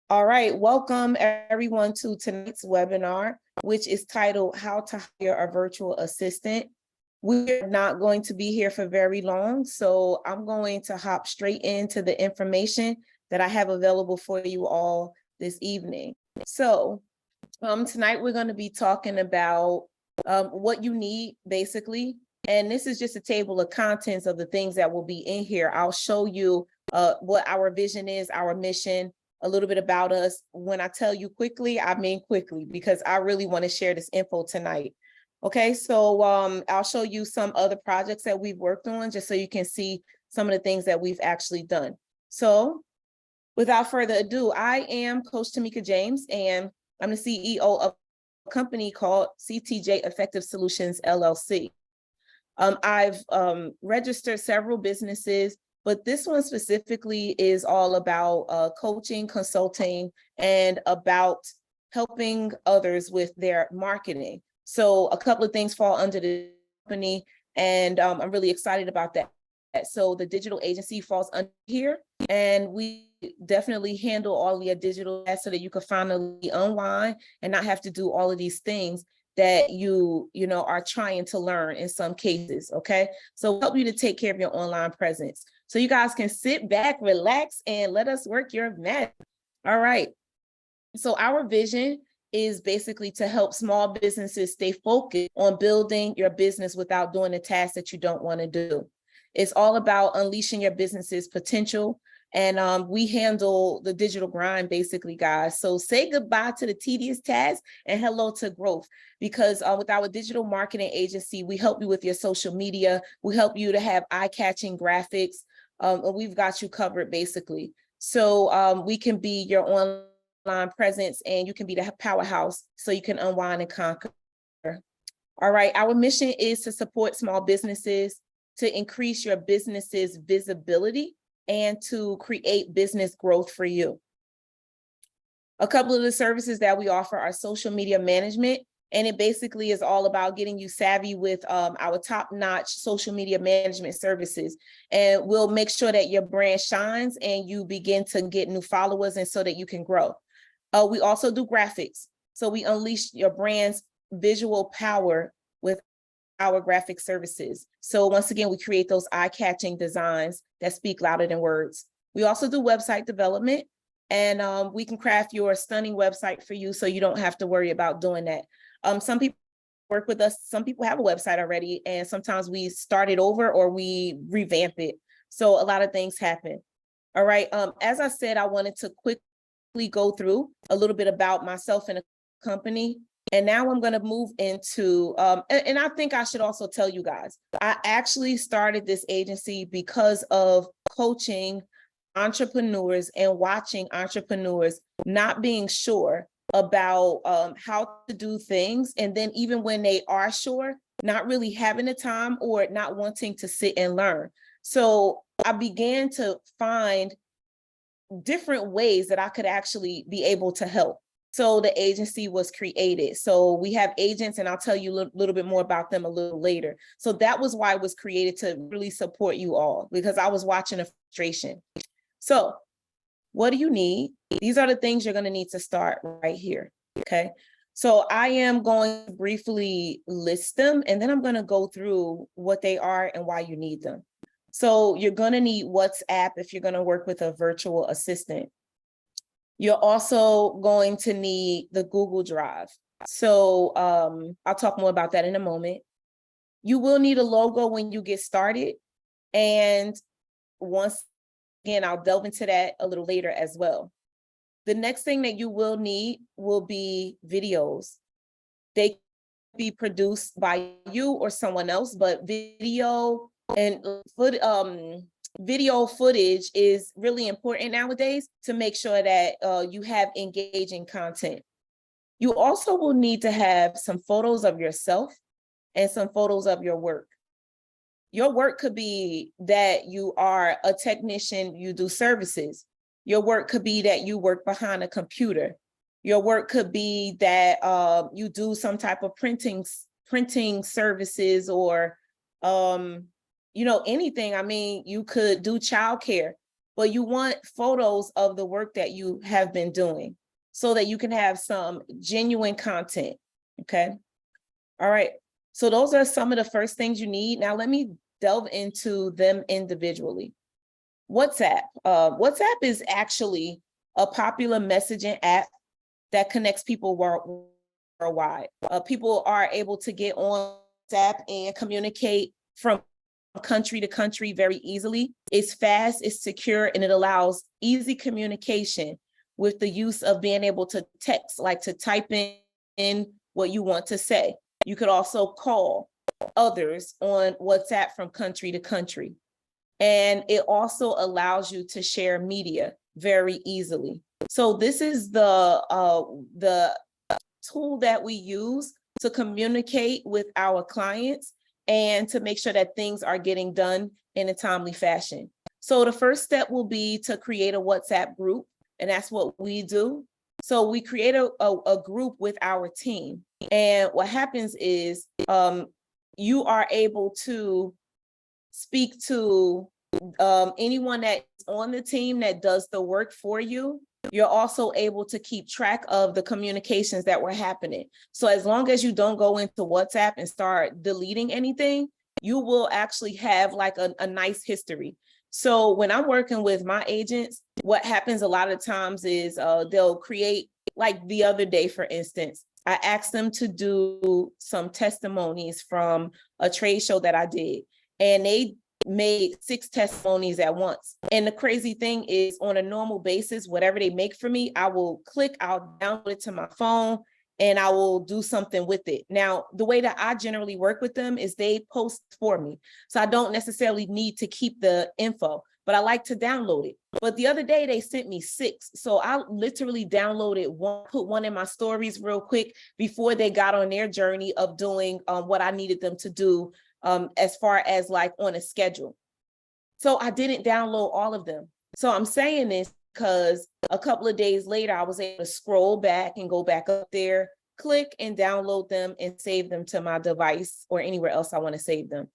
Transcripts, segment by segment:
All right, welcome everyone to tonight's webinar, which is titled How to Hire a Virtual Assistant. We're not going to be here for very long, so I'm going to hop straight into the information that I have available for you all this evening. So tonight we're going to be talking about what you need, basically. And this is just a table of contents of the things that will be in here. I'll show you what our vision is, our mission, a little bit about us. When I tell you quickly, I mean quickly, because I really want to share this info tonight. Okay, so I'll show you some other projects that we've worked on, just so you can see some of the things that we've actually done. So without further ado, I am Coach Tamika James, and I'm the CEO of a company called CTJ Effective Solutions, LLC. I've registered several businesses, but this one specifically is all about coaching, consulting, and about helping others with their marketing. So a couple of things fall under the company, and I'm really excited about that. So the digital agency falls under here, and we definitely handle all your digital ads so that you can finally online and not have to do all of these things that you are trying to learn in some cases. Okay, so help you to take care of your online presence, so you guys can sit back, relax, and let us work your magic. All right, so our vision is basically to help small businesses stay focused on building your business without doing the tasks that you don't want to do. It's all about unleashing your business's potential. And we handle the digital grind, basically, guys. So say goodbye to the tedious tasks and hello to growth. Because with our digital marketing agency, we help you with your social media. We help you to have eye-catching graphics. And we've got you covered, basically. So we can be your online presence, and you can be the powerhouse so you can unwind and conquer. All right, our mission is to support small businesses, to increase your business's visibility, and to create business growth for you. A couple of the services that we offer are social media management, and it basically is all about getting you savvy with our top-notch social media management services. And we'll make sure that your brand shines and you begin to get new followers, and so that you can grow. We also do graphics. So we unleash your brand's visual power with our graphic services. So once again, we create those eye-catching designs that speak louder than words. We also do website development, and we can craft your stunning website for you so you don't have to worry about doing that. Some people work with us, some people have a website already, and sometimes we start it over or we revamp it. So a lot of things happen. All right, as I said, I wanted to quickly go through a little bit about myself and the company. And now I'm going to move into, and I think I should also tell you guys, I actually started this agency because of coaching entrepreneurs and watching entrepreneurs not being sure about how to do things. And then even when they are sure, not really having the time or not wanting to sit and learn. So I began to find different ways that I could actually be able to help. So the agency was created. So we have agents, and I'll tell you a little bit more about them a little later. So that was why it was created, to really support you all, because I was watching a frustration. So what do you need? These are the things you're going to need to start right here. Okay. So I am going to briefly list them, and then I'm going to go through what they are and why you need them. So you're going to need WhatsApp if you're going to work with a virtual assistant. You're also going to need the Google Drive. So I'll talk more about that in a moment. You will need a logo when you get started. And once again, I'll delve into that a little later as well. The next thing that you will need will be videos. They can be produced by you or someone else, but video footage is really important nowadays to make sure that you have engaging content. You also will need to have some photos of yourself and some photos of your work. Your work could be that you are a technician, you do services. Your work could be that you work behind a computer. Your work could be that you do some type of printing services, or anything. I mean, you could do childcare. but you want photos of the work that you have been doing so that you can have some genuine content, okay? All right, so those are some of the first things you need. Now let me delve into them individually. WhatsApp. WhatsApp is actually a popular messaging app that connects people worldwide. People are able to get on WhatsApp and communicate from country to country very easily. It's fast, it's secure, and it allows easy communication with the use of being able to text, like to type in what you want to say. You could also call others on WhatsApp from country to country. And it also allows you to share media very easily. So this is the tool that we use to communicate with our clients and to make sure that things are getting done in a timely fashion. So the first step will be to create a WhatsApp group, and that's what we do. So we create a group with our team. And what happens is you are able to speak to anyone that's on the team that does the work for you. You're also able to keep track of the communications that were happening. So as long as you don't go into WhatsApp and start deleting anything, you will actually have like a nice history. So when I'm working with my agents, what happens a lot of times is they'll create, like the other day, for instance, I asked them to do some testimonies from a trade show that I did, and they made 6 testimonies at once. And the crazy thing is, on a normal basis, whatever they make for me, I will click, I'll download it to my phone, and I will do something with it. Now, the way that I generally work with them is they post for me. So I don't necessarily need to keep the info, but I like to download it. But the other day they sent me 6. So I literally downloaded one, put one in my stories real quick before they got on their journey of doing what I needed them to do as far as like on a schedule. So I didn't download all of them. So I'm saying this because a couple of days later, I was able to scroll back and go back up there, click and download them and save them to my device or anywhere else I want to save them.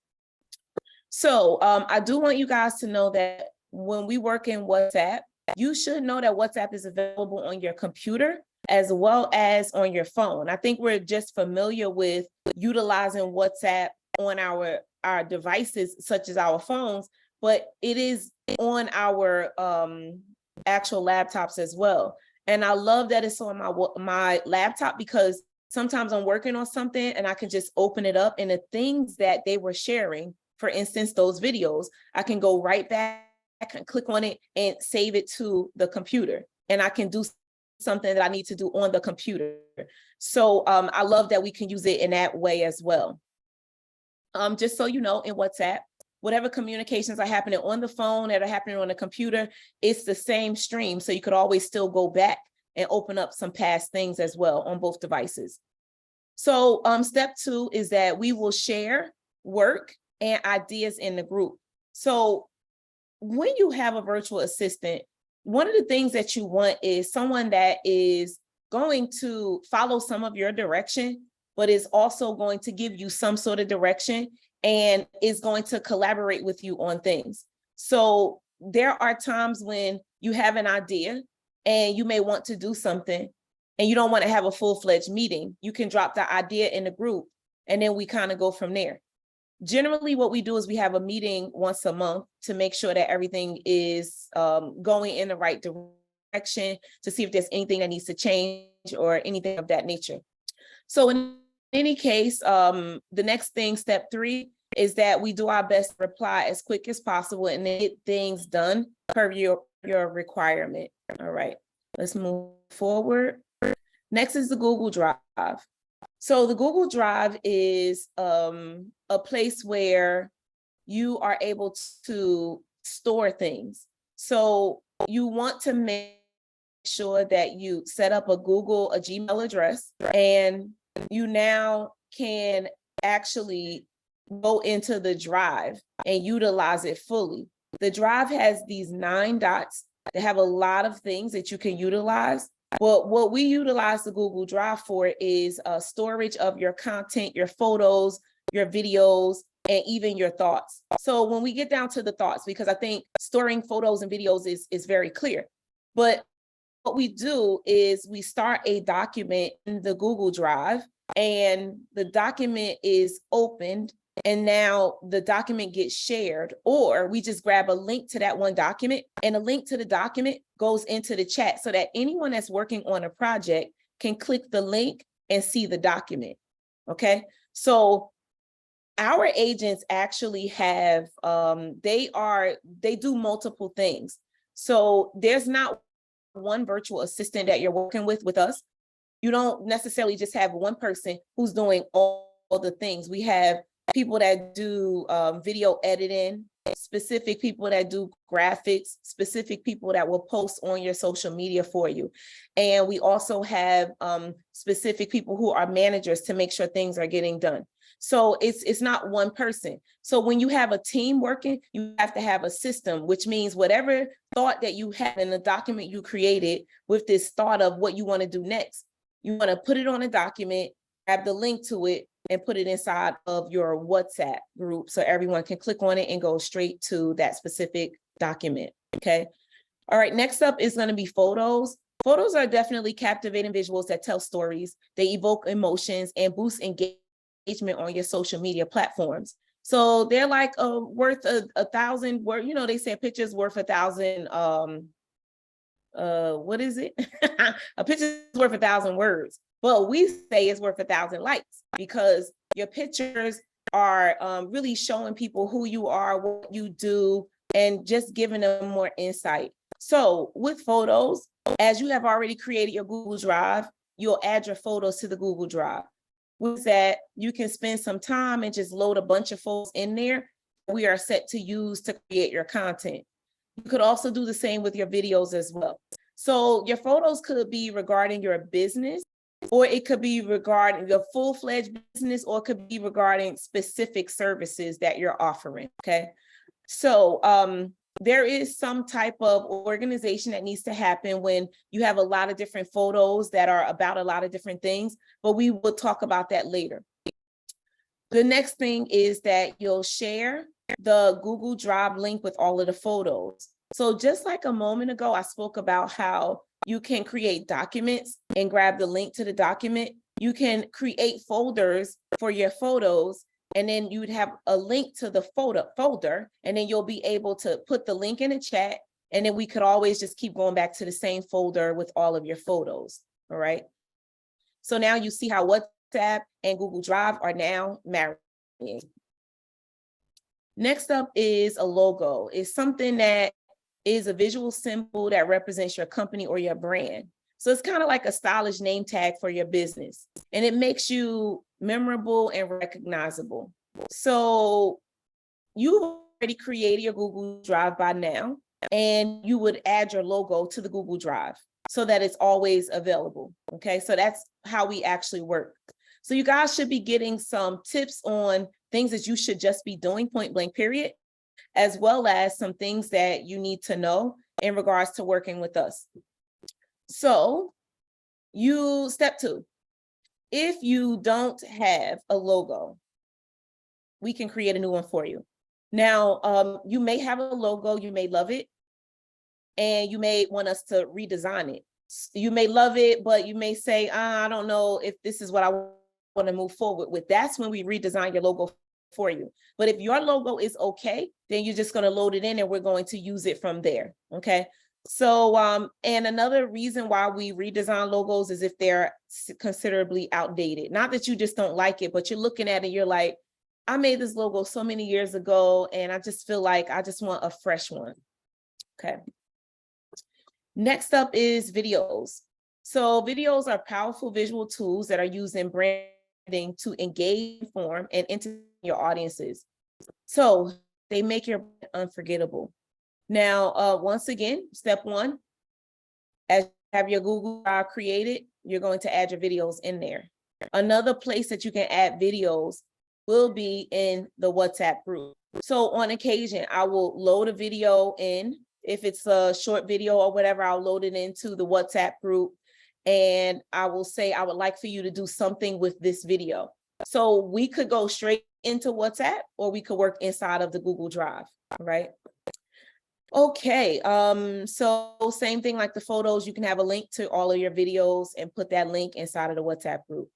So I do want you guys to know that when we work in WhatsApp, you should know that WhatsApp is available on your computer as well as on your phone. I think we're just familiar with utilizing WhatsApp on our devices, such as our phones, but it is on our actual laptops as well. And I love that it's on my laptop, because sometimes I'm working on something and I can just open it up, and the things that they were sharing, for instance, those videos, I can go right back and click on it and save it to the computer, and I can do something that I need to do on the computer. So I love that we can use it in that way as well. Just so you know, in WhatsApp, whatever communications are happening on the phone that are happening on the computer, it's the same stream. So you could always still go back and open up some past things as well on both devices. So step 2 is that we will share work and ideas in the group. So when you have a virtual assistant, one of the things that you want is someone that is going to follow some of your direction, but is also going to give you some sort of direction and is going to collaborate with you on things. So there are times when you have an idea and you may want to do something and you don't want to have a full-fledged meeting. You can drop the idea in the group and then we kind of go from there. Generally, what we do is we have a meeting once a month to make sure that everything is going in the right direction, to see if there's anything that needs to change or anything of that nature. So in any case, the next thing, step 3, is that we do our best to reply as quick as possible and get things done per your requirement. All right, let's move forward. Next is the Google Drive. So the Google Drive is a place where you are able to store things. So you want to make sure that you set up a Gmail address, and you now can actually go into the Drive and utilize it fully. The Drive has these 9 dots that have a lot of things that you can utilize. Well, what we utilize the Google Drive for is storage of your content, your photos, your videos, and even your thoughts. So when we get down to the thoughts, because I think storing photos and videos is very clear, but what we do is we start a document in the Google Drive, and the document is opened, and now the document gets shared, or we just grab a link to that one document, and a link to the document goes into the chat so that anyone that's working on a project can click the link and see the document. Okay, so our agents actually have they do multiple things. So there's not one virtual assistant that you're working with us. You don't necessarily just have one person who's doing all the things. We have people that do video editing, specific people that do graphics, specific people that will post on your social media for you. And we also have specific people who are managers to make sure things are getting done. So it's not one person. So when you have a team working, you have to have a system, which means whatever thought that you had in the document you created with this thought of what you want to do next, you want to put it on a document, grab the link to it, and put it inside of your WhatsApp group so everyone can click on it and go straight to that specific document. Okay. All right. Next up is going to be photos. Photos are definitely captivating visuals that tell stories. They evoke emotions and boost engagement on your social media platforms. So they're like worth a 1,000 word, you know, they say a picture's worth 1,000 what is it? A picture's worth 1,000 words. Well, we say it's worth 1,000 likes, because your pictures are really showing people who you are, what you do, and just giving them more insight. So with photos, as you have already created your Google Drive, you'll add your photos to the Google Drive. With that, you can spend some time and just load a bunch of photos in there. We are set to use to create your content. You could also do the same with your videos as well. So your photos could be regarding your business, or it could be regarding the full-fledged business, or it could be regarding specific services that you're offering. Okay. So there is some type of organization that needs to happen when you have a lot of different photos that are about a lot of different things, but we will talk about that later. The next thing is that you'll share the Google Drive link with all of the photos. So just like a moment ago, I spoke about how you can create documents and grab the link to the document. You can create folders for your photos, and then you would have a link to the folder, and then you'll be able to put the link in the chat, and then we could always just keep going back to the same folder with all of your photos. All right. So now you see how WhatsApp and Google Drive are now married. Next up is a logo. It's something that is a visual symbol that represents your company or your brand. So it's kind of like a stylish name tag for your business, and it makes you memorable and recognizable. So you've already created your Google Drive by now, and you would add your logo to the Google Drive so that it's always available. Okay, so that's how we actually work. So you guys should be getting some tips on things that you should just be doing, point blank, period, as well as some things that you need to know in regards to working with us. So step 2, if you don't have a logo, we can create a new one for you. Now, you may have a logo, you may love it, and you may want us to redesign it. You may love it, but you may say, I don't know if this is what I want to move forward with. That's when we redesign your logo for you. But if your logo is okay, then you're just going to load it in and we're going to use it from there. Okay. So, and another reason why we redesign logos is if they're considerably outdated. Not that you just don't like it, but you're looking at it, you're like, I made this logo so many years ago, and I just feel like I just want a fresh one. Okay. Next up is videos. So videos are powerful visual tools that are used in branding to engage, inform, and entertain your audiences. So they make your brand unforgettable. Now, once again, step 1, as you have your Google Drive created, you're going to add your videos in there. Another place that you can add videos will be in the WhatsApp group. So on occasion, I will load a video in. If it's a short video or whatever, I'll load it into the WhatsApp group, and I will say, I would like for you to do something with this video. So we could go straight into WhatsApp or we could work inside of the Google Drive, right? Okay, so same thing like the photos, you can have a link to all of your videos and put that link inside of the WhatsApp group.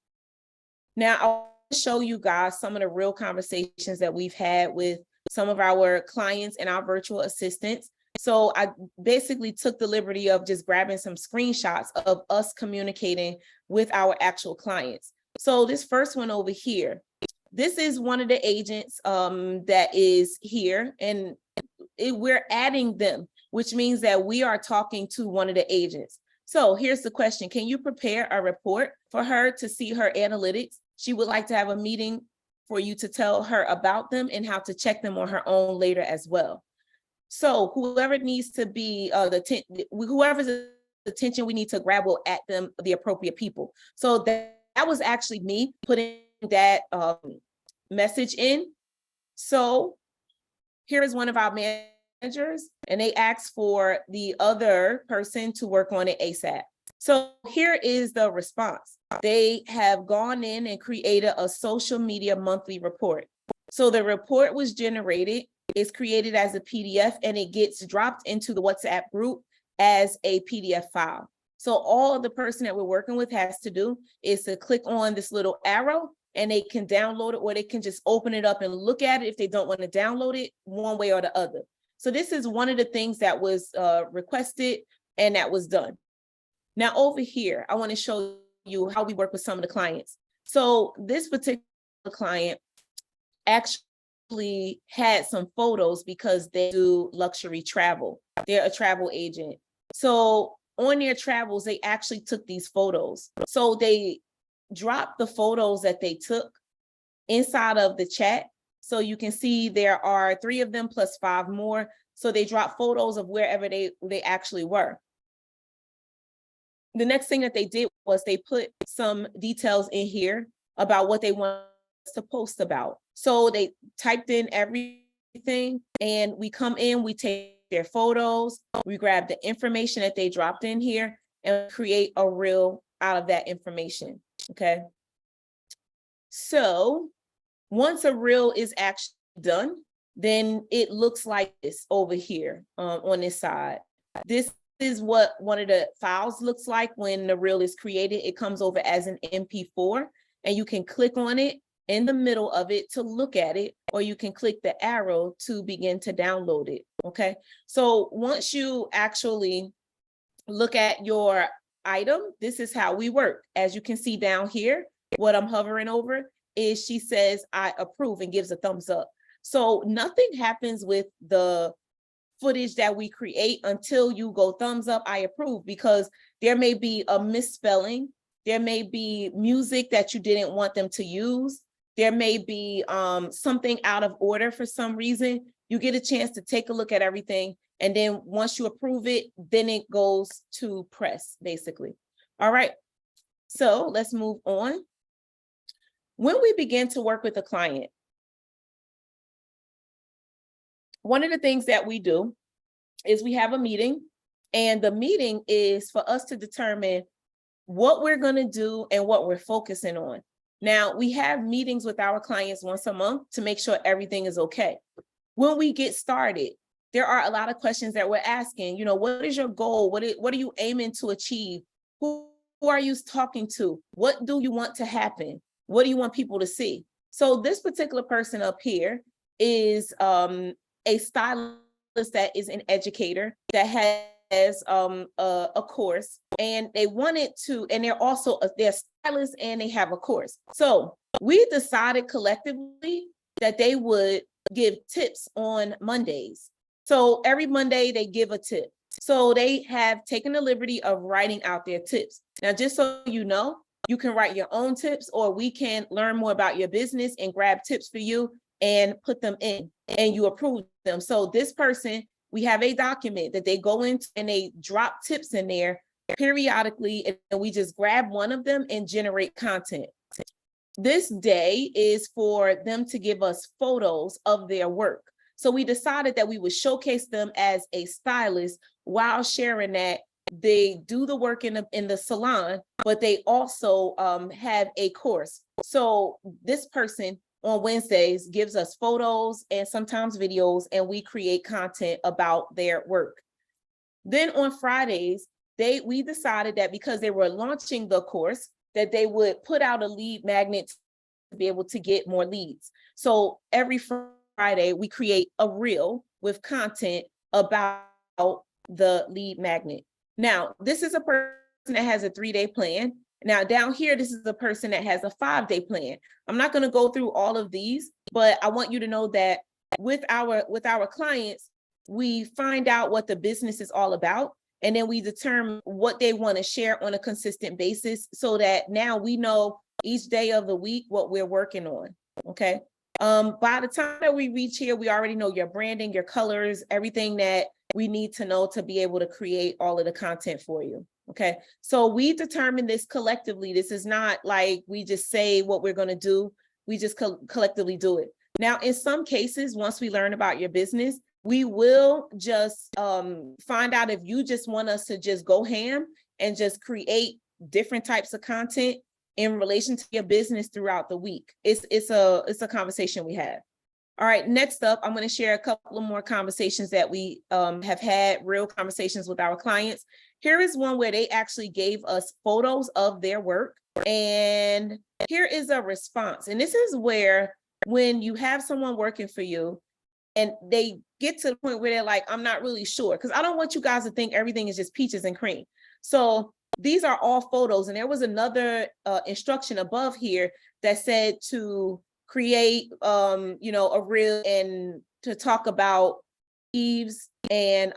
Now, I'll show you guys some of the real conversations that we've had with some of our clients and our virtual assistants. So I basically took the liberty of just grabbing some screenshots of us communicating with our actual clients. So this first one over here, this is one of the agents that is here, and we're adding them, which means that we are talking to one of the agents. So here's the question. Can you prepare a report for her to see her analytics? She would like to have a meeting for you to tell her about them and how to check them on her own later as well. So whoever needs to be whoever's attention we need to grab will at them the appropriate people. So that was actually me putting that message in. So here is one of our managers, and they asked for the other person to work on it ASAP. So here is the response. They have gone in and created a social media monthly report. So the report was generated, it's created as a PDF, and it gets dropped into the WhatsApp group as a PDF file. So all the person that we're working with has to do is to click on this little arrow, and they can download it, or they can just open it up and look at it if they don't want to download it one way or the other. So this is one of the things that was requested and that was done. Now over here, I want to show you how we work with some of the clients. So this particular client actually had some photos because they do luxury travel. They're a travel agent. So on their travels, they actually took these photos. So they dropped the photos that they took inside of the chat. So you can see there are 3 of them plus 5 more. So they dropped photos of wherever they actually were. The next thing that they did was they put some details in here about what they want us to post about. So they typed in everything, and we come in, we take their photos, we grab the information that they dropped in here and create a reel out of that information. Okay. So once a reel is actually done, then it looks like this over here on this side. This is what one of the files looks like when the reel is created. It comes over as an MP4, and you can click on it in the middle of it to look at it, or you can click the arrow to begin to download it. Okay. So once you actually look at your item, this is how we work. As you can see down here, what I'm hovering over is she says, I approve, and gives a thumbs up. So nothing happens with the footage that we create until you go thumbs up, I approve, because there may be a misspelling. There may be music that you didn't want them to use. There may be something out of order for some reason. You get a chance to take a look at everything. And then once you approve it, then it goes to press, basically. All right. So let's move on. When we begin to work with a client, one of the things that we do is we have a meeting, and the meeting is for us to determine what we're going to do and what we're focusing on. Now, we have meetings with our clients once a month to make sure everything is okay. When we get started, there are a lot of questions that we're asking. You know, what is your goal? What are you aiming to achieve? Who are you talking to? What do you want to happen? What do you want people to see? So this particular person up here is a stylist that is an educator that has a course, and they wanted to, and they're also they're stylists and they have a course. So we decided collectively that they would give tips on Mondays. So every Monday they give a tip. So they have taken the liberty of writing out their tips. Now, just so you know, you can write your own tips, or we can learn more about your business and grab tips for you and put them in, and you approve them. So this person, we have a document that they go into and they drop tips in there periodically, and we just grab one of them and generate content. This day is for them to give us photos of their work. So we decided that we would showcase them as a stylist while sharing that they do the work in the salon, but they also have a course. So this person on Wednesdays gives us photos and sometimes videos, and we create content about their work. Then on Fridays, we decided that because they were launching the course, that they would put out a lead magnet to be able to get more leads. So every Friday, we create a reel with content about the lead magnet. Now, this is a person that has a 3-day plan. Now down here, this is the person that has a 5-day plan. I'm not going to go through all of these, but I want you to know that with our clients, we find out what the business is all about, and then we determine what they want to share on a consistent basis, so that now we know each day of the week what we're working on. Okay. By the time that we reach here, we already know your branding, your colors, everything that we need to know to be able to create all of the content for you. Okay. So we determine this collectively. This is not like we just say what we're going to do. We just collectively do it. Now, in some cases, once we learn about your business, we will just find out if you just want us to just go ham and just create different types of content in relation to your business throughout the week. It's a conversation we have. All right, next up, I'm going to share a couple of more conversations that we have had, real conversations with our clients. Here is one where they actually gave us photos of their work, and here is a response. And this is where, when you have someone working for you and they get to the point where they're like, I'm not really sure, because I don't want you guys to think everything is just peaches and cream. So these are all photos. And there was another instruction above here that said to create, a reel and to talk about weaves and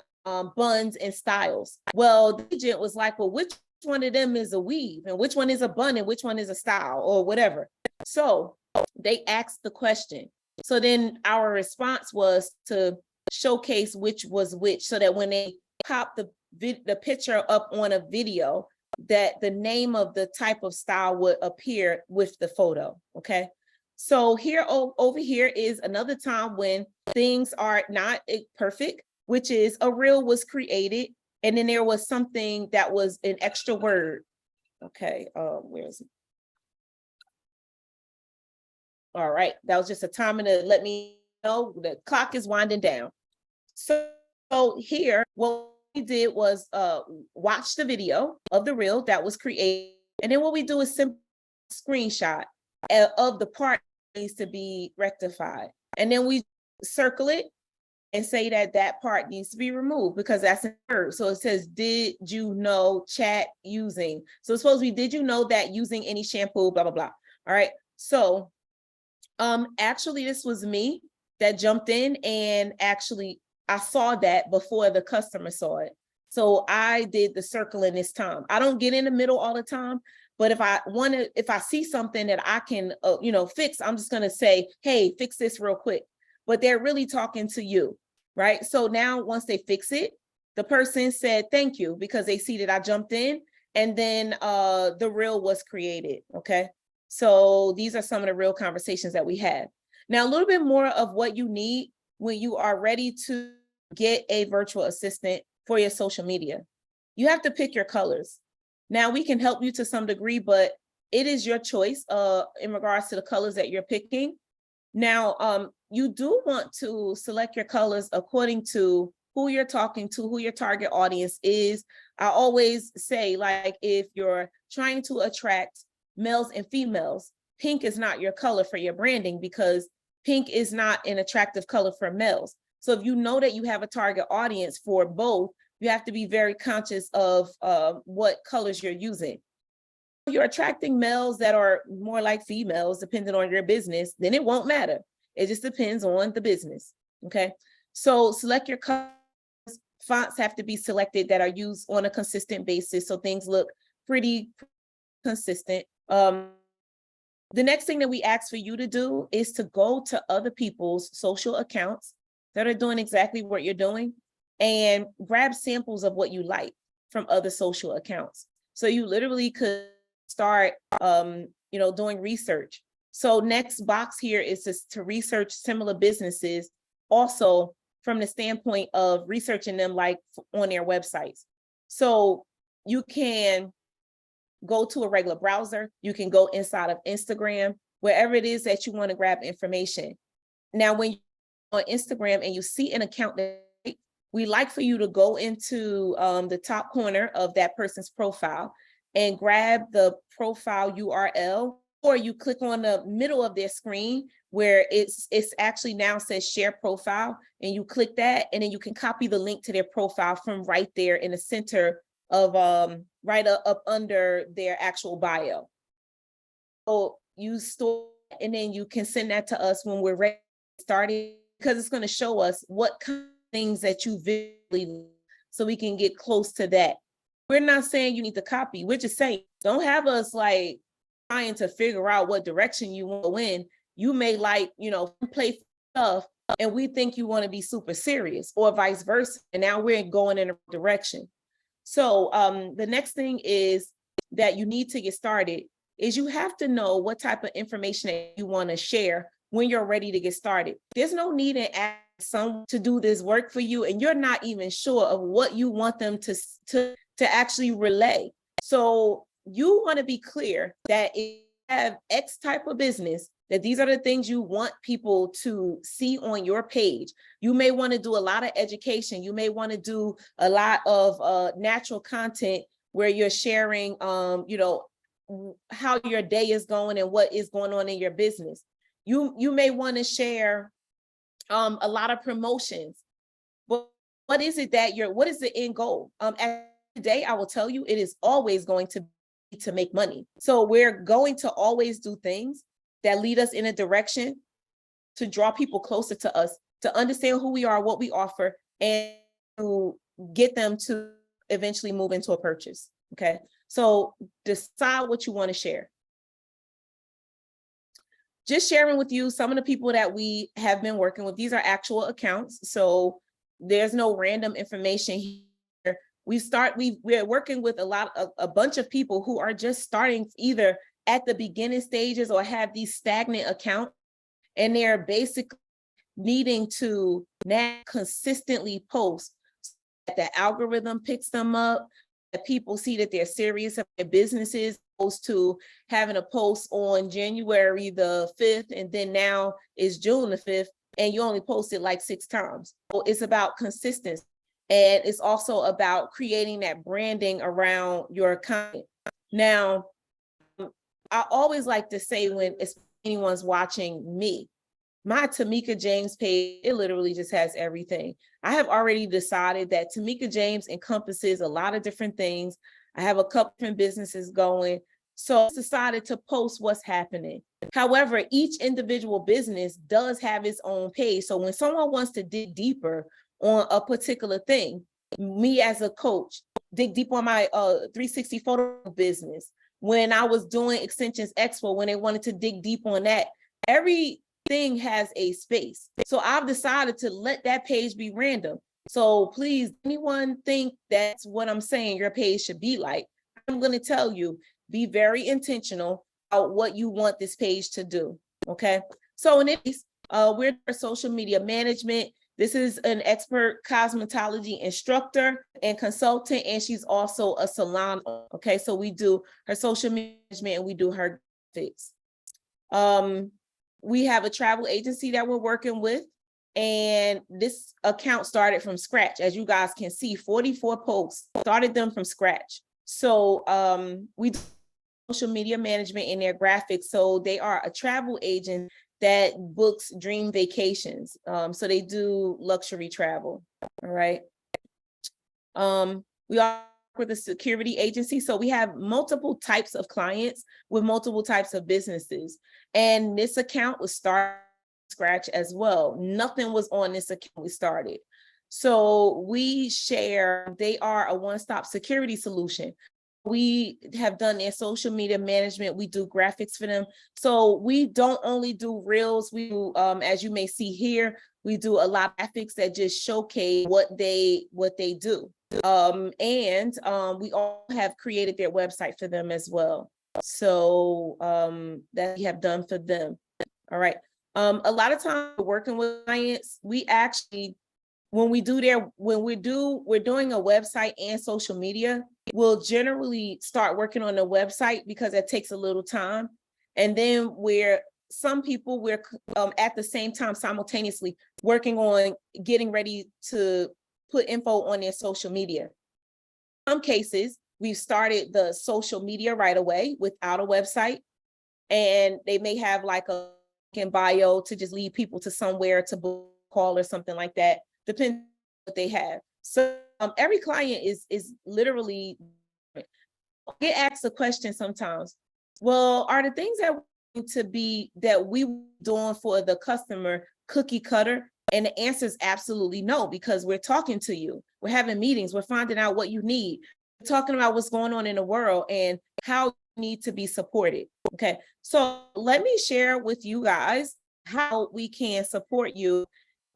buns and styles. Well, the agent was like, well, which one of them is a weave and which one is a bun and which one is a style or whatever. So they asked the question. So then our response was to showcase which was which, so that when they pop the picture up on a video, that the name of the type of style would appear with the photo. Okay. So here, over here is another time when things are not perfect, which is a reel was created, and then there was something that was an extra word. Okay, where is it? All right, that was just a time to let me know the clock is winding down. So here, what we did was watch the video of the reel that was created, and then what we do is simple screenshot of the part that needs to be rectified, and then we circle it and say that that part needs to be removed because that's a verb. So it says, did you know chat using? So it's supposed to be, did you know that using any shampoo, blah, blah, blah. All right. So actually, this was me that jumped in, and actually I saw that before the customer saw it. So I did the circling this time. I don't get in the middle all the time, but if I see something that I can, fix, I'm just going to say, hey, fix this real quick. But they're really talking to you, right? So now once they fix it, the person said, thank you, because they see that I jumped in, and then the reel was created. Okay. So these are some of the real conversations that we had. Now, a little bit more of what you need when you are ready to get a virtual assistant for your social media. You have to pick your colors. Now, we can help you to some degree, but it is your choice in regards to the colors that you're picking. Now, you do want to select your colors according to who you're talking to, who your target audience is. I always say, like, if you're trying to attract males and females, pink is not your color for your branding, because pink is not an attractive color for males. So if you know that you have a target audience for both, you have to be very conscious of what colors you're using. If you're attracting males that are more like females, depending on your business, then it won't matter. It just depends on the business. Okay. So select your colors. Fonts have to be selected that are used on a consistent basis, so things look pretty consistent. The next thing that we ask for you to do is to go to other people's social accounts that are doing exactly what you're doing and grab samples of what you like from other social accounts. So you literally could start, doing research. So next box here is just to research similar businesses, also from the standpoint of researching them like on their websites. So you can go to a regular browser, you can go inside of Instagram, wherever it is that you want to grab information. Now, when you're on Instagram and you see an account that we like for you to go into the top corner of that person's profile and grab the profile URL, or you click on the middle of their screen where it's actually now says share profile, and you click that, and then you can copy the link to their profile from right there in the center of right up under their actual bio. So you store, and then you can send that to us when we're ready to start it, because it's going to show us what kind of things that you visually, so we can get close to that. We're not saying you need to copy. We're just saying, don't have us like trying to figure out what direction you want to go in. You may like, play stuff, and we think you want to be super serious, or vice versa. And now we're going in a direction. So the next thing is that you need to get started is you have to know what type of information that you want to share when you're ready to get started. There's no need in asking someone to do this work for you, and you're not even sure of what you want them to actually relay. So you want to be clear that if you have X type of business, that these are the things you want people to see on your page. You may want to do a lot of education. You may want to do a lot of natural content where you're sharing, how your day is going and what is going on in your business. You may want to share a lot of promotions. But what is it that what is the end goal? At the end of the day, I will tell you, it is always going to be to make money. So we're going to always do things that lead us in a direction to draw people closer to us, to understand who we are, what we offer, and to get them to eventually move into a purchase. Okay, so decide what you want to share. Just sharing with you some of the people that we have been working with. These are actual accounts, so there's no random information here. We're working with a bunch of people who are just starting either at the beginning stages or have these stagnant accounts, and they're basically needing to now consistently post so that the algorithm picks them up, that people see that they're serious about their businesses, opposed to having a post on January the 5th, and then now it's June the 5th, and you only posted like 6 times. So it's about consistency. And it's also about creating that branding around your content. Now, I always like to say, when anyone's watching me, my Tamika James page, it literally just has everything. I have already decided that Tamika James encompasses a lot of different things. I have a couple different businesses going. So I decided to post what's happening. However, each individual business does have its own page. So when someone wants to dig deeper on a particular thing, me as a coach, dig deep on my 360 photo business. When I was doing Extensions Expo, when they wanted to dig deep on that, everything has a space. So I've decided to let that page be random. So please, anyone think that's what I'm saying your page should be like, I'm going to tell you, be very intentional about what you want this page to do. Okay. So in this, we're social media management. This is an expert cosmetology instructor and consultant, and she's also a salon. Okay, so we do her social management and we do her graphics. We have a travel agency that we're working with, and this account started from scratch. As you guys can see, 44 posts, started them from scratch. So we do social media management in their graphics. So they are a travel agent that books dream vacations. So they do luxury travel. All right. We are with a security agency. So we have multiple types of clients with multiple types of businesses. And this account was started from scratch as well. Nothing was on this account we started. So we share, they are a one-stop security solution. We have done their social media management. We do graphics for them. So we don't only do reels. We do, as you may see here, we do a lot of graphics that just showcase what they do. And we all have created their website for them as well. So that we have done for them. All right. A lot of times working with clients, we actually when we're doing a website and social media, we'll generally start working on the website because it takes a little time. And then some people we're at the same time simultaneously working on getting ready to put info on their social media. In some cases, we've started the social media right away without a website, and they may have like a in bio to just lead people to somewhere to book a call or something like that, depending on what they have. So every client is literally get asked a question sometimes. Well, are the things that we doing for the customer cookie cutter? And the answer is absolutely no, because we're talking to you. We're having meetings. We're finding out what you need. We're talking about what's going on in the world and how you need to be supported. Okay, so let me share with you guys how we can support you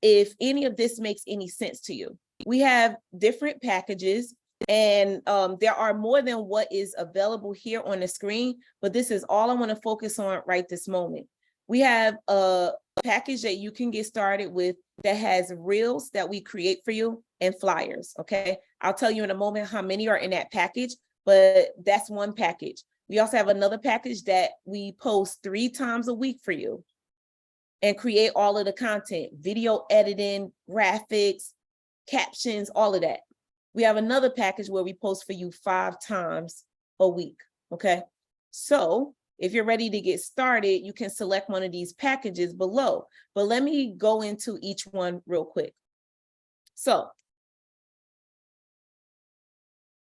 if any of this makes any sense to you. We have different packages, and there are more than what is available here on the screen, but this is all I want to focus on right this moment. We have a package that you can get started with that has reels that we create for you and flyers, okay? I'll tell you in a moment how many are in that package, but that's one package. We also have another package that we post 3 times a week for you and create all of the content, video editing, graphics, captions, all of that. We have another package where we post for you 5 times a week, okay? So if you're ready to get started, you can select one of these packages below, but let me go into each one real quick. So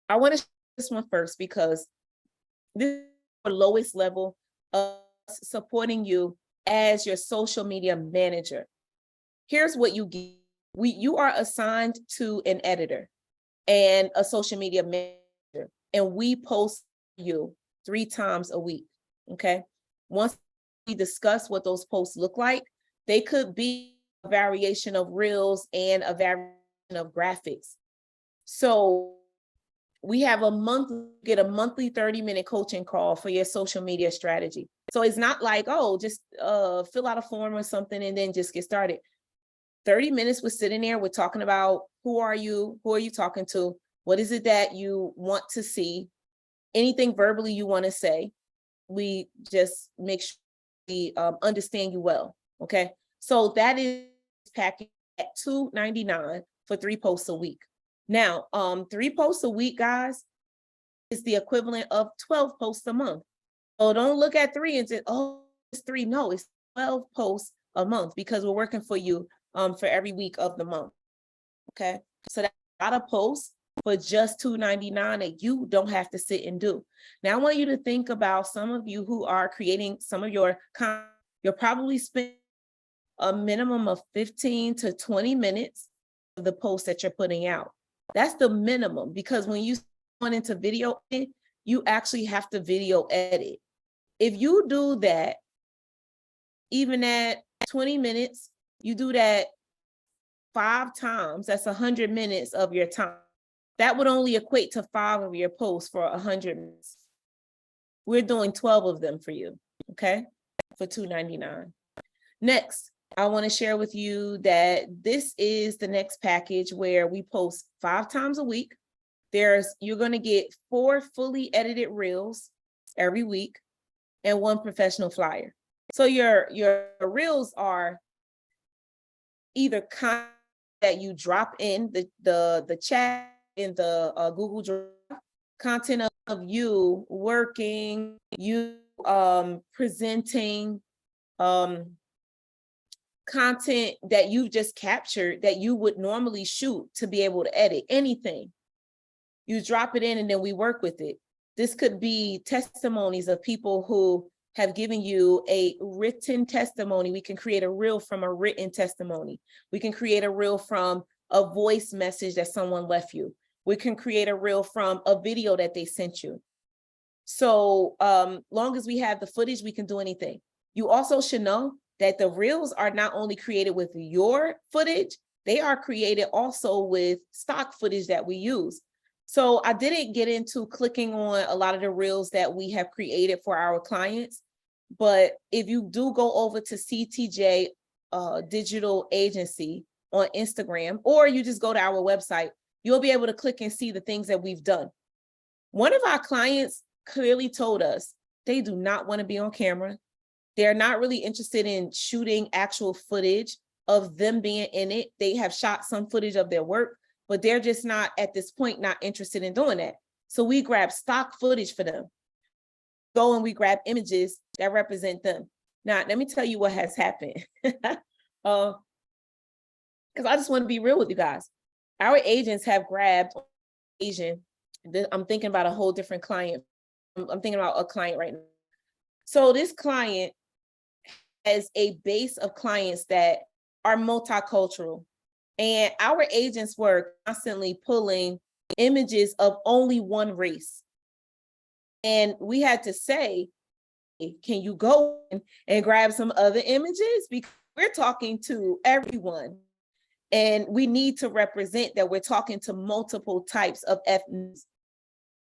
I want to share this one first because this is the lowest level of supporting you as your social media manager. Here's what you get. You are assigned to an editor and a social media manager, and we post you 3 times a week, okay? Once we discuss what those posts look like, they could be a variation of reels and a variation of graphics. So we have get a monthly 30-minute coaching call for your social media strategy. So it's not like, oh, just fill out a form or something and then just get started. 30 minutes, we're sitting there, we're talking about who are you talking to? What is it that you want to see? Anything verbally you want to say, we just make sure we understand you well, okay? So that is package at $2.99 for 3 posts a week. Now, 3 posts a week, guys, is the equivalent of 12 posts a month. So don't look at 3 and say, oh, it's 3. No, it's 12 posts a month because we're working for you for every week of the month, okay? So that's a lot of posts for just $2.99 that you don't have to sit and do. Now, I want you to think about some of you who are creating some of your content. You'll probably spend a minimum of 15 to 20 minutes of the post that you're putting out. That's the minimum, because when you go into video, you actually have to video edit. If you do that, even at 20 minutes, you do that 5 times, that's 100 minutes of your time. That would only equate to 5 of your posts for 100 minutes. We're doing 12 of them for you, okay? For $2.99. Next, I want to share with you that this is the next package where we post 5 times a week. You're going to get 4 fully edited reels every week and 1 professional flyer. So your reels are either content that you drop in the chat in the Google Drive, content of you working, you presenting, content that you've just captured that you would normally shoot to be able to edit anything. You drop it in and then we work with it. This could be testimonies of people who have given you a written testimony. We can create a reel from a written testimony. We can create a reel from a voice message that someone left you. We can create a reel from a video that they sent you. So long as we have the footage, we can do anything. You also should know that the reels are not only created with your footage, they are created also with stock footage that we use. So I didn't get into clicking on a lot of the reels that we have created for our clients, but if you do go over to CTJ Digital Agency on Instagram, or you just go to our website, you'll be able to click and see the things that we've done. One of our clients clearly told us they do not want to be on camera. They're not really interested in shooting actual footage of them being in it. They have shot some footage of their work, but they're just not at this point, not interested in doing that. So we grab stock footage for them. Go and we grab images that represent them. Now, let me tell you what has happened. Because I just want to be real with you guys. Our agents have grabbed Asian. I'm thinking about a whole different client. I'm thinking about a client right now. So this client has a base of clients that are multicultural. And our agents were constantly pulling images of only one race. And we had to say, can you go and grab some other images? Because we're talking to everyone. And we need to represent that we're talking to multiple types of ethnicities.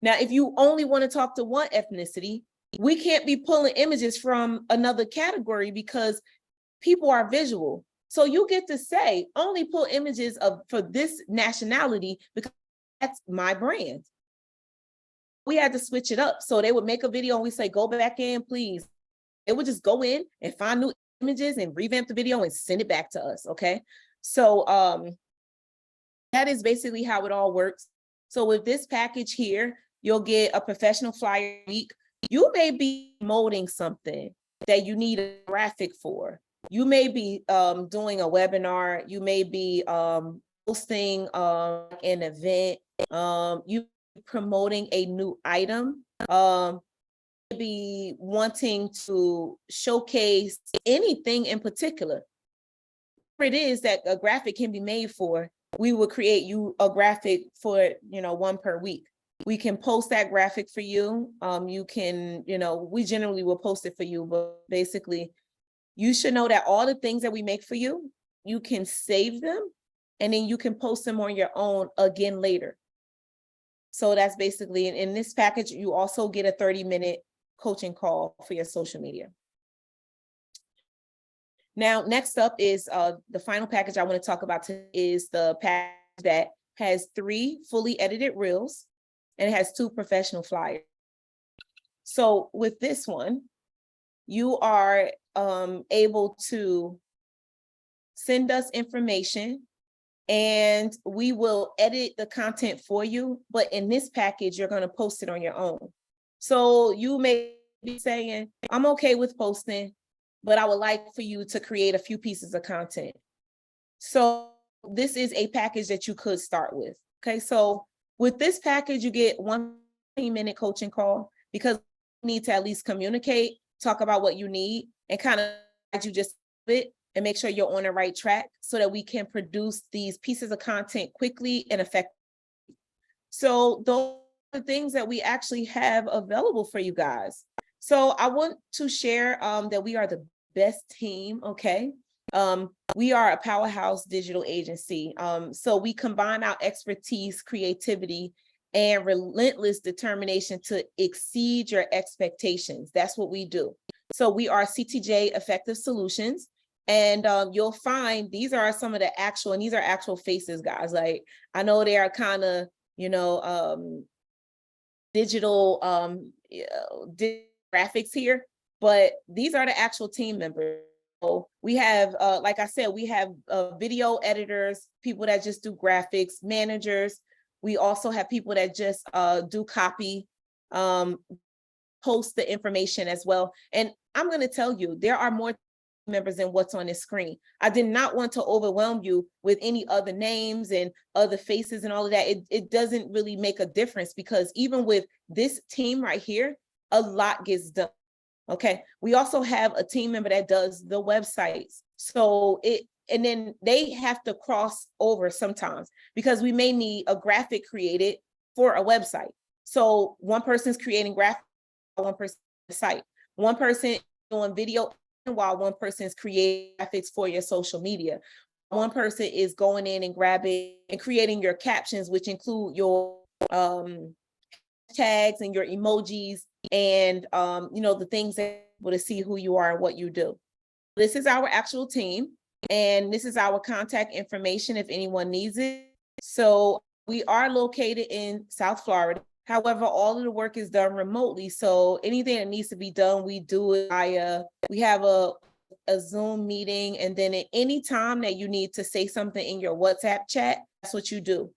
Now, if you only want to talk to one ethnicity, we can't be pulling images from another category because people are visual. So you get to say, only pull images for this nationality because that's my brand. We had to switch it up. So they would make a video and we say, go back in, please. It would just go in and find new images and revamp the video and send it back to us, okay? So that is basically how it all works. So with this package here, you'll get a professional flyer week. You may be molding something that you need a graphic for. You may be doing a webinar. You may be hosting an event. You promoting a new item. Be wanting to showcase anything in particular. Whatever it is that a graphic can be made for, we will create you a graphic for, one per week. We can post that graphic for you. You can, we generally will post it for you, but basically you should know that all the things that we make for you, you can save them and then you can post them on your own again later. So that's basically, in this package, you also get a 30-minute coaching call for your social media. Now, next up is the final package I want to talk about today is the package that has 3 fully edited reels and it has 2 professional flyers. So with this one, you are able to send us information and we will edit the content for you. But in this package, you're going to post it on your own. So you may be saying, I'm okay with posting, but I would like for you to create a few pieces of content. So this is a package that you could start with. Okay, so with this package, you get 1 minute coaching call because you need to at least communicate, talk about what you need, and kind of you just it and make sure you're on the right track so that we can produce these pieces of content quickly and effectively. So those are the things that we actually have available for you guys. So I want to share that we are the best team, okay? We are a powerhouse digital agency. So we combine our expertise, creativity, and relentless determination to exceed your expectations. That's what we do. So we are CTJ Effective Solutions. And you'll find these are some of the actual, and these are actual faces, guys. Like, I know they are kind of, digital graphics here, but these are the actual team members. So we have, like I said, we have video editors, people that just do graphics, managers. We also have people that just do copy, post the information as well. And I'm going to tell you, there are more members than what's on this screen. I did not want to overwhelm you with any other names and other faces and all of that. It doesn't really make a difference because even with this team right here, a lot gets done. Okay. We also have a team member that does the websites. So and then they have to cross over sometimes because we may need a graphic created for a website. So one person's creating graphics, one person site, one person doing video, while one person is creating graphics for your social media. One person is going in and grabbing and creating your captions, which include your tags and your emojis and the things that people to see who you are and what you do. This is our actual team. and this is our contact information if anyone needs it. So we are located in South Florida. However, all of the work is done remotely. So anything that needs to be done, we do it via, we have a Zoom meeting, and then at any time that you need to say something in your WhatsApp chat, that's what you do.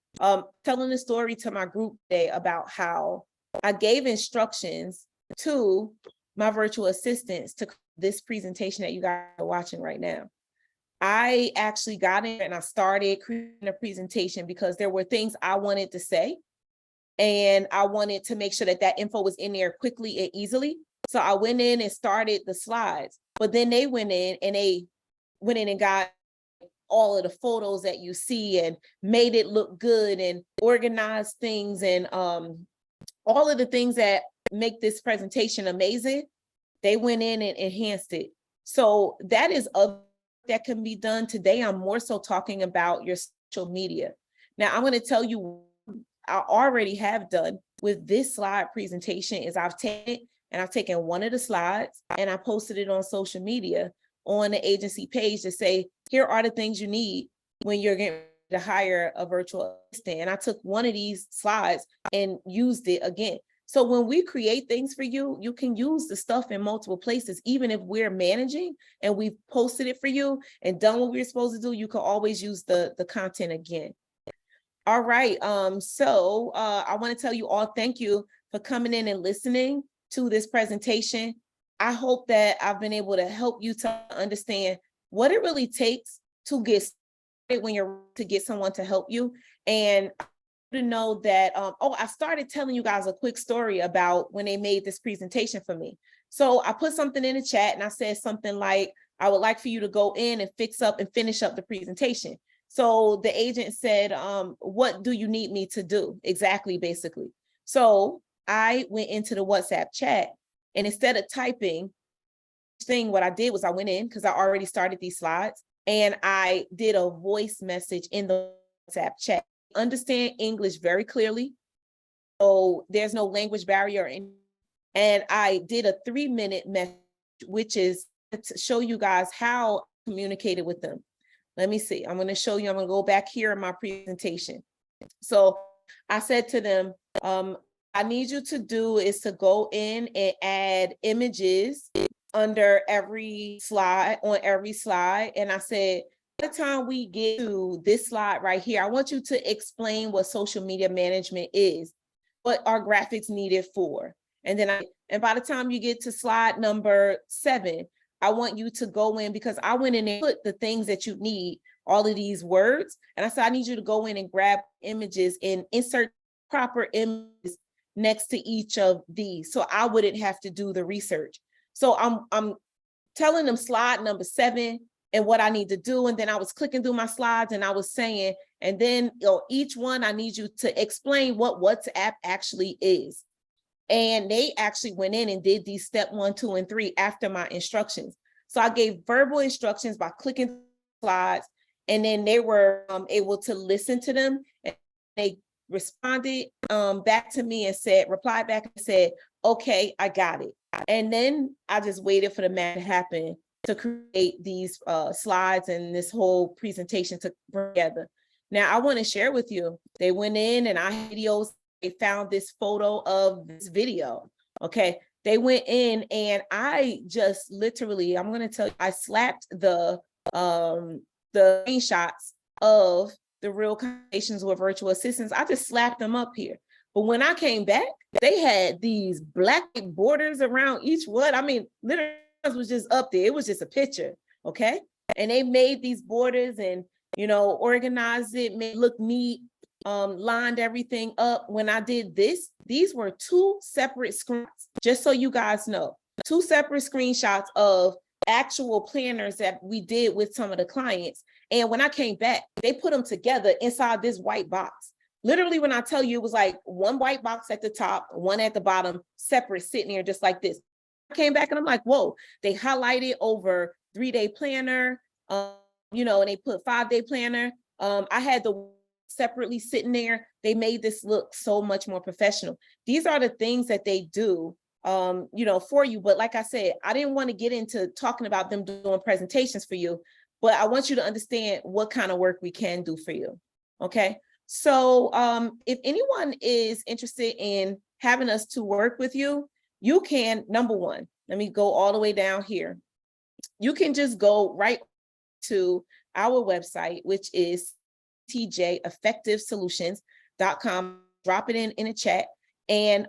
Telling the story to my group today about how I gave instructions to my virtual assistants to this presentation that you guys are watching right now. I actually got in and I started creating a presentation because there were things I wanted to say, and I wanted to make sure that that info was in there quickly and easily. So I went in and started the slides, but then they went in and got all of the photos that you see and made it look good and organized things and all of the things that make this presentation amazing. They went in and enhanced it. So that is other that can be done. Today, I'm more so talking about your social media. Now, I'm going to tell you I already have done with this slide presentation is I've taken one of the slides and I posted it on social media on the agency page to say, here are the things you need when you're getting to hire a virtual assistant. And I took one of these slides and used it again. So when we create things for you, you can use the stuff in multiple places. Even if we're managing and we've posted it for you and done what we're supposed to do, you can always use the content again. All right, so I want to tell you all, thank you for coming in and listening to this presentation. I hope that I've been able to help you to understand what it really takes to get started when you're to get someone to help you. And to know that, I started telling you guys a quick story about when they made this presentation for me. So I put something in the chat and I said something like, I would like for you to go in and fix up and finish up the presentation. So the agent said, what do you need me to do? Exactly, basically. So I went into the WhatsApp chat, and instead of typing what I did was I went in because I already started these slides and I did a voice message in the WhatsApp chat. Understand English very clearly. So there's no language barrier. And I did a 3-minute message, which is to show you guys how I communicated with them. Let me see. I'm going to show you. I'm going to go back here in my presentation. So I said to them, I need you to do is to go in and add images under every slide, on every slide. And I said, by the time we get to this slide right here, I want you to explain what social media management is, what are graphics needed for. And then by the time you get to slide number 7, I want you to go in, because I went in and put the things that you need, all of these words. And I said, I need you to go in and grab images and insert proper images next to each of these, so I wouldn't have to do the research. So I'm telling them slide number 7 and what I need to do. And then I was clicking through my slides and I was saying, and then each one, I need you to explain what WhatsApp actually is. And they actually went in and did these step 1, 2, and 3 after my instructions. So I gave verbal instructions by clicking slides, and then they were able to listen to them. And they responded back to me and replied back and said, okay, I got it. And then I just waited for the math to happen to create these slides and this whole presentation to bring together. Now I want to share with you, they went in and I had videos, they found this photo of this video. Okay, they went in and I just literally, I'm going to tell you, I slapped the screenshots of the real conversations with virtual assistants. I just slapped them up here. But when I came back, they had these black borders around each one. I mean, literally was just up there. It was just a picture, okay? And they made these borders and, organized it, made it look neat, lined everything up. When I did this, these were 2 separate screens, just so you guys know, 2 separate screenshots of actual planners that we did with some of the clients. And when I came back, they put them together inside this white box. Literally, when I tell you, it was like one white box at the top, one at the bottom, separate, sitting here just like this. I came back and I'm like, whoa, they highlighted over 3-day planner, and they put 5-day planner. I had the separately sitting there. They made this look so much more professional. These are the things that they do, for you. But like I said, I didn't want to get into talking about them doing presentations for you. but I want you to understand what kind of work we can do for you. Okay. So if anyone is interested in having us to work with you, you can, number one, let me go all the way down here. You can just go right to our website, which is tjeffectivesolutions.com. Drop it in a chat, and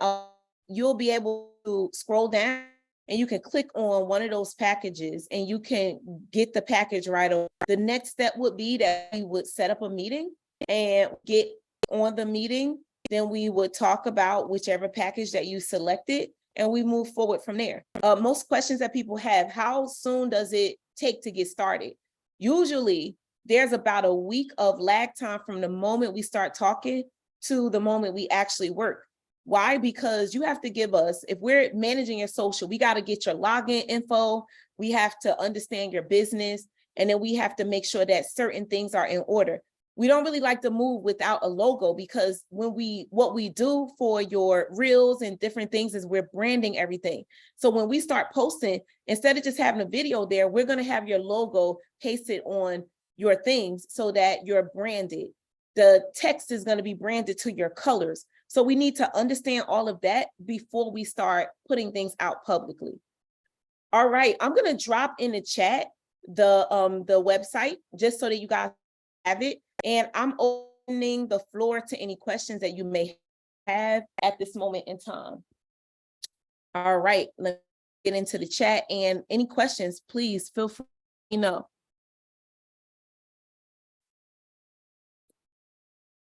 you'll be able to scroll down and you can click on one of those packages and you can get the package right away. The next step would be that we would set up a meeting and get on the meeting. Then we would talk about whichever package that you selected and we move forward from there. Most questions that people have, how soon does it take to get started? Usually there's about a week of lag time from the moment we start talking to the moment we actually work. Why? Because you have to give us, if we're managing your social, we got to get your login info. We have to understand your business. And then we have to make sure that certain things are in order. We don't really like to move without a logo, because what we do for your reels and different things is we're branding everything. So when we start posting, instead of just having a video there, we're going to have your logo pasted on your things so that you're branded. The text is going to be branded to your colors. So we need to understand all of that before we start putting things out publicly. All right, I'm going to drop in the chat the website just so that you guys have it. And I'm opening the floor to any questions that you may have at this moment in time. All right, let's get into the chat, and any questions, please feel free to know.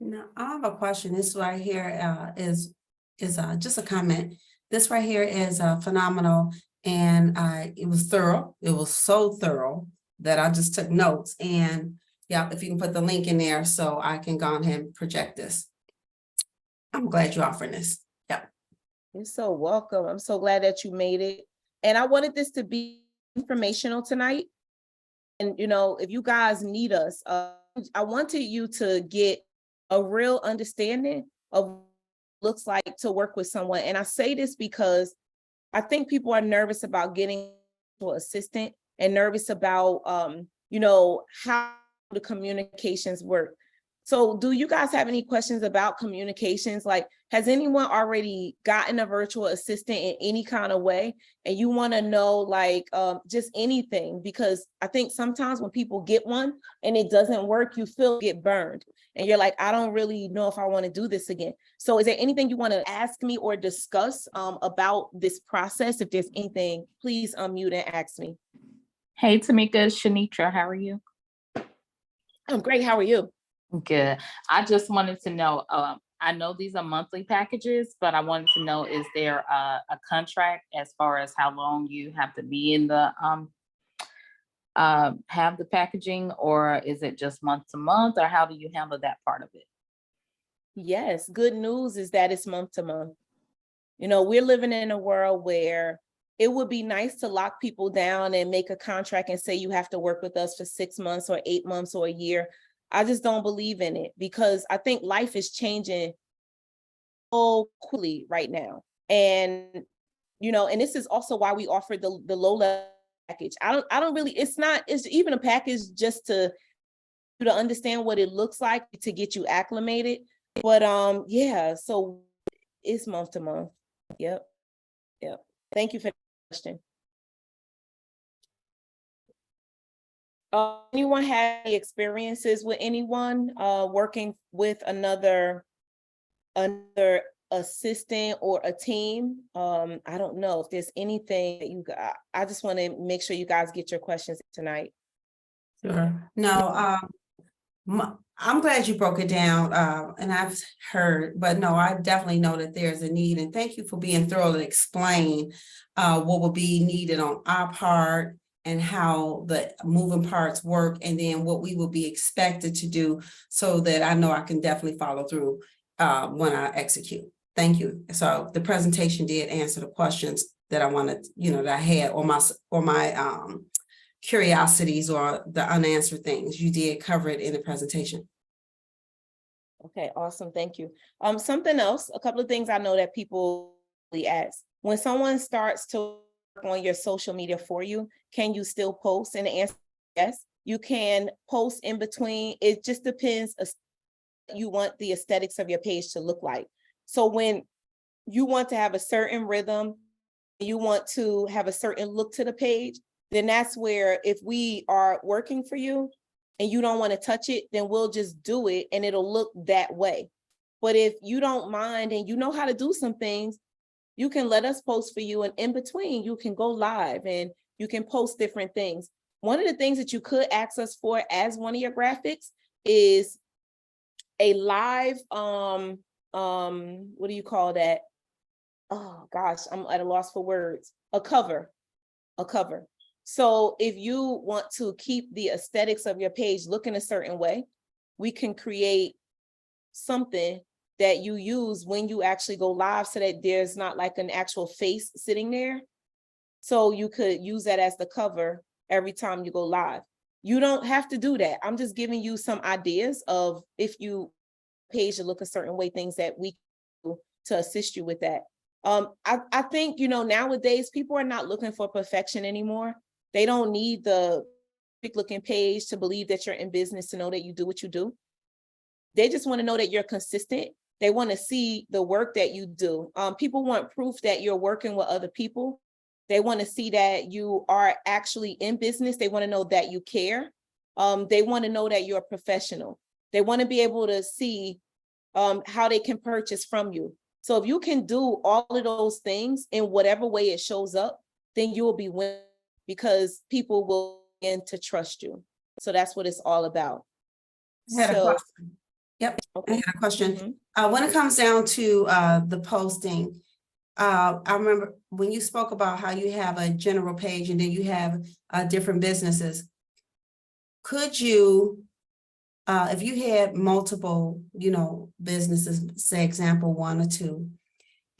Now, I have a question. This right here is just a comment. This right here is phenomenal, and it was thorough. It was so thorough that I just took notes. And yeah, if you can put the link in there so I can go ahead and project this. I'm glad you're offering this. Yeah. You're so welcome. I'm so glad that you made it. And I wanted this to be informational tonight. And, you know, if you guys need us, I wanted you to get a real understanding of what it looks like to work with someone. And I say this because I think people are nervous about getting an assistant and nervous about, you know, how the communications work. So do you guys have any questions about communications? Like, has anyone already gotten a virtual assistant in any kind of way? And you want to know, like, just anything, because I think sometimes when people get one and it doesn't work, you get burned and you're like, I don't really know if I want to do this again. So is there anything you want to ask me or discuss about this process? If there's anything, please unmute and ask me. Hey, Tamika, Shanitra, how are you? I'm great. How are you? Good. I just wanted to know, I know these are monthly packages, but I wanted to know, is there a contract as far as how long you have to be in the, have the packaging, or is it just month to month, or how do you handle that part of it? Yes, good news is that it's month to month. You know, we're living in a world where it would be nice to lock people down and make a contract and say you have to work with us for 6 months or 8 months or a year. I just don't believe in it, because I think life is changing so quickly right now. And, you know, and this is also why we offer the low level package. I don't really, it's even a package just to understand what it looks like, to get you acclimated. But yeah, so it's month to month. Yep. Thank you for the question. Anyone have any experiences with anyone working with another assistant or a team? I don't know if there's anything that you got. I just want to make sure you guys get your questions tonight. Sure. No, I'm glad you broke it down, and I've heard, but no, I definitely know that there's a need, and thank you for being thorough to explain what will be needed on our part and how the moving parts work, and then what we will be expected to do, so that I know I can definitely follow through when I execute. Thank you. So the presentation did answer the questions that I wanted, that I had, or my curiosities or the unanswered things. You did cover it in the presentation. Okay, awesome. Thank you. Something else, a couple of things I know that people ask. When someone starts to work on your social media for you, can you still post? And the answer is yes. You can post in between. It just depends you want the aesthetics of your page to look like. So when you want to have a certain rhythm, you want to have a certain look to the page, then that's where if we are working for you and you don't want to touch it, then we'll just do it and it'll look that way. But if you don't mind and you know how to do some things, you can let us post for you, and in between you can go live and you can post different things. One of the things that you could ask us for as one of your graphics is a live, what do you call that? Oh gosh, I'm at a loss for words. A cover. So if you want to keep the aesthetics of your page looking a certain way, we can create something that you use when you actually go live so that there's not like an actual face sitting there. So you could use that as the cover every time you go live. You don't have to do that. I'm just giving you some ideas of if you page to look a certain way, things that we can do to assist you with that. I think, nowadays people are not looking for perfection anymore. They don't need the big looking page to believe that you're in business, to know that you do what you do. They just want to know that you're consistent. They want to see the work that you do. People want proof that you're working with other people. They want to see that you are actually in business. They want to know that you care. They want to know that you're a professional. They want to be able to see how they can purchase from you. So if you can do all of those things in whatever way it shows up, then you will be winning, because people will begin to trust you. So that's what it's all about. I had a So, question. Yep, I had a question. When it comes down to the posting, I remember when you spoke about how you have a general page and then you have different businesses. Could you, if you had multiple, businesses, say example 1 or 2,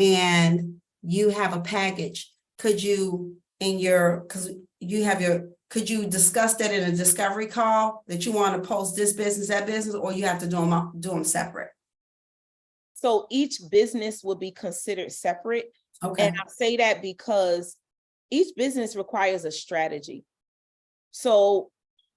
and you have a package, could you could you discuss that in a discovery call that you want to post this business, that business, or you have to do them separate? So each business will be considered separate. Okay. And I say that because each business requires a strategy. So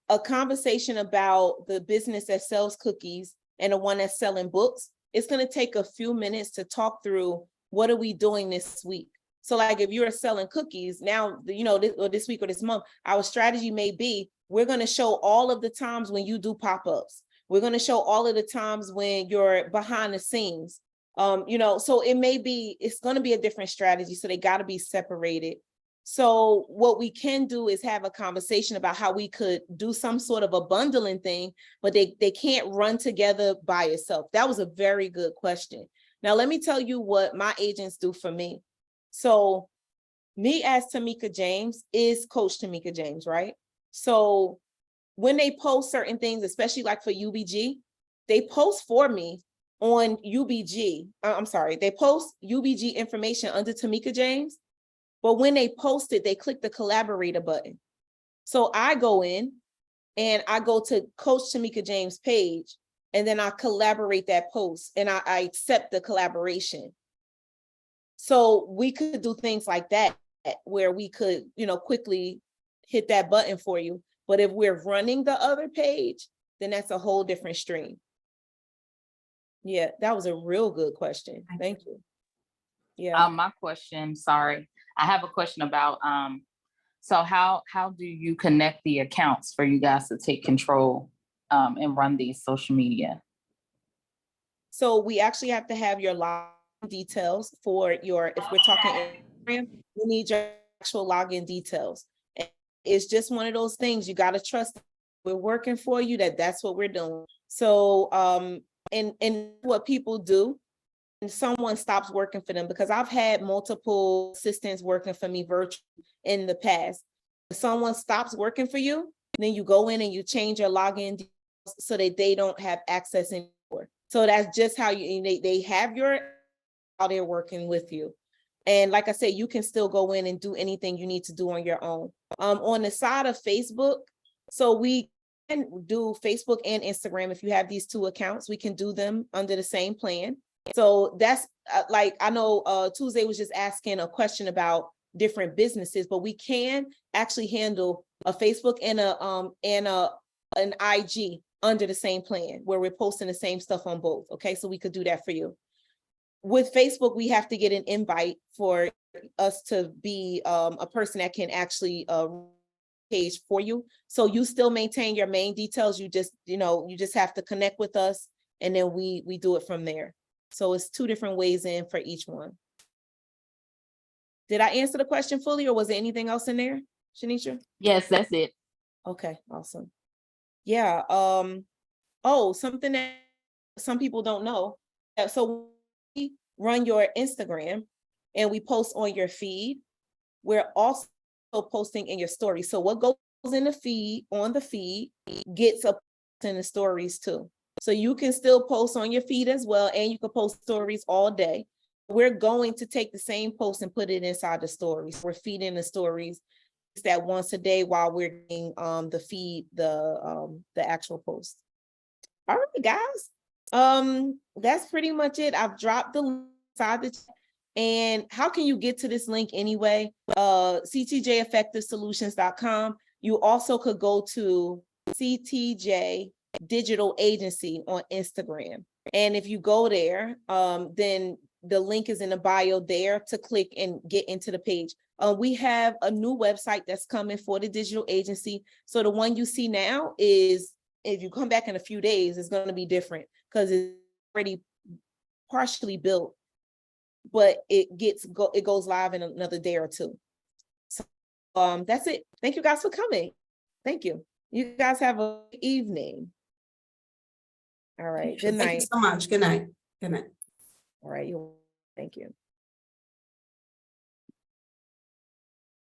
a conversation about the business that sells cookies and the one that's selling books, it's going to take a few minutes to talk through what are we doing this week. So like if you're selling cookies now, this week or this month, our strategy may be, we're going to show all of the times when you do pop-ups. We're going to show all of the times when you're behind the scenes. So it's going to be a different strategy. So they got to be separated. So what we can do is have a conversation about how we could do some sort of a bundling thing, but they can't run together by itself. That was a very good question. Now, let me tell you what my agents do for me. So me as Tamika James is Coach Tamika James, right? So when they post certain things, especially like for UBG, they post for me on UBG. I'm sorry, they post UBG information under Tamika James. But when they post it, they click the collaborator button. So I go in and I go to Coach Tamika James' page, and then I collaborate that post and I accept the collaboration. So we could do things like that where we could, quickly hit that button for you. But if we're running the other page, then that's a whole different stream. Yeah, that was a real good question. Thank you. Yeah. My question, sorry, I have a question about, so how do you connect the accounts for you guys to take control and run these social media? So we actually have to have your login details for if we're talking Instagram, we need your actual login details. And it's just one of those things you got to trust. We're working for you, that's what we're doing. So, and what people do, and someone stops working for them, because I've had multiple assistants working for me virtually in the past. If someone stops working for you, then you go in and you change your login details so that they don't have access anymore. So that's just how they have how they're working with you. And like I said, you can still go in and do anything you need to do on your own. On the side of Facebook, so we can do Facebook and Instagram. If you have these 2 accounts, we can do them under the same plan. So that's like, I know Tuesday was just asking a question about different businesses, but we can actually handle a Facebook and a an IG under the same plan where we're posting the same stuff on both. Okay, so we could do that for you. With Facebook, we have to get an invite for us to be a person that can actually page for you. So you still maintain your main details. You just, you just have to connect with us, and then we do it from there. So it's 2 different ways in for each one. Did I answer the question fully, or was there anything else in there, Shanisha? Yes, that's it. Okay, awesome. Yeah, oh, something that some people don't know. So we run your Instagram and we post on your feed. We're also posting in your stories. So what goes in the feed, on the feed, gets up in the stories too. So you can still post on your feed as well, and you can post stories all day. We're going to take the same post and put it inside the stories. We're feeding the stories that once a day while we're doing the feed, the actual post. All right, guys. That's pretty much it. I've dropped the link inside the chat. And how can you get to this link anyway? ctjeffectivesolutions.com. You also could go to CTJ Digital Agency on Instagram. And if you go there, then the link is in the bio there to click and get into the page. We have a new website that's coming for the digital agency. So the one you see now is, if you come back in a few days, it's going to be different because it's already partially built, but it goes live in another day or 2. So that's it. Thank you guys for coming. Thank you. You guys have a good evening. All right. Good night. Thank you so much. Good night. Good night. All right. Thank you.